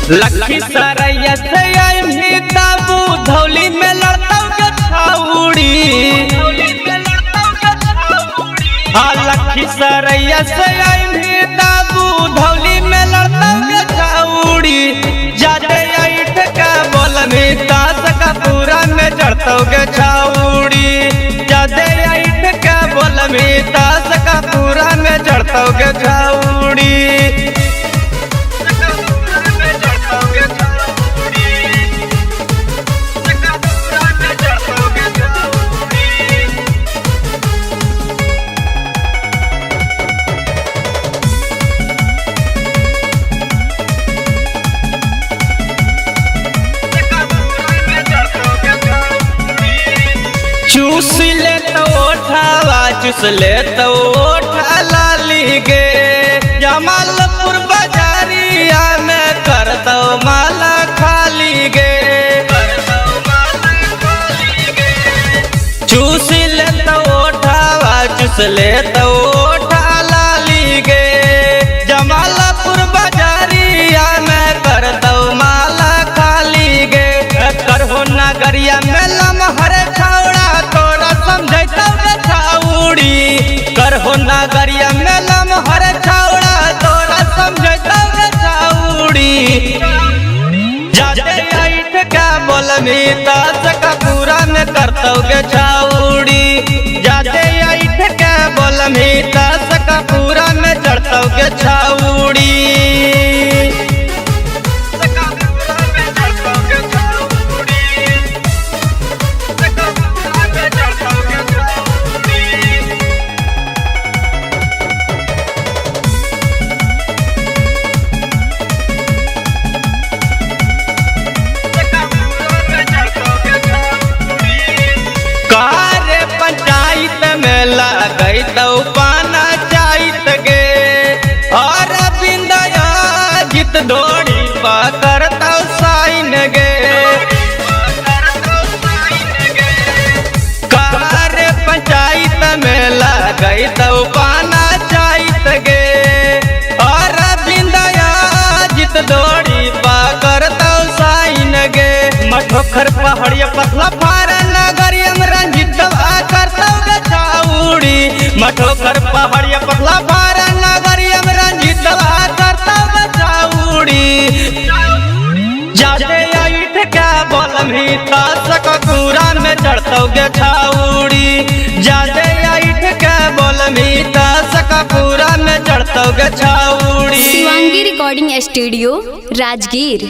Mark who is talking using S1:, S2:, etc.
S1: लखीसराय से आई ताबू धौली में लड़ता छाउड़ी। लखीसराय से आई ताबू धौली में लड़ता छाउड़ी। जाते ऐठ का बोल में तास का पूरा में चढ़ता छाउड़ी। जाते ऐठ का बोल में तास का पूरा में चढ़ता छाउड़ी। चूस ले तो ओठावा चूस ले तो ओठा लाली गे। जमालपुर बाजारिया में कर दो माला खाली गे। चूस ले तो ओठावा चूस ले तो ओठा लाली गे। जमालपुर बाजारिया में कर दो माला खाली गे। करहो नगरिया में लमहर करहो नगरिया में लमहर छाउड़ा तोरा समझता छाउड़ी। जाते ऐठ का बोल में तास का पूरा में करता छाउड़ी। जाते ऐठ का बोल में तास का पूरा में चढ़ता छाउड़ी। पंचायत में लगई तो पाना चाहत गे। और बिंदया जित दौड़ी पकड़ तो साइन गे। कार्य पंचायत में लगई तो पाना चाहत गे। और बिंदया जित दौड़ी पकड़ तो साइन गे। मठोखर पहाड़िया पतला फारा नगरिया में रंजित मठोखर पहाड़िया पतला फारा नगरिया में रंजित करता छाउड़ी। जाते ऐठ का बोल में तास का पूरा में चढ़ता छाउड़ी। जाते ऐठ का बोल में तास का पूरा में चढ़ता छाउड़ी।
S2: Shivangi recording studio Rajgir.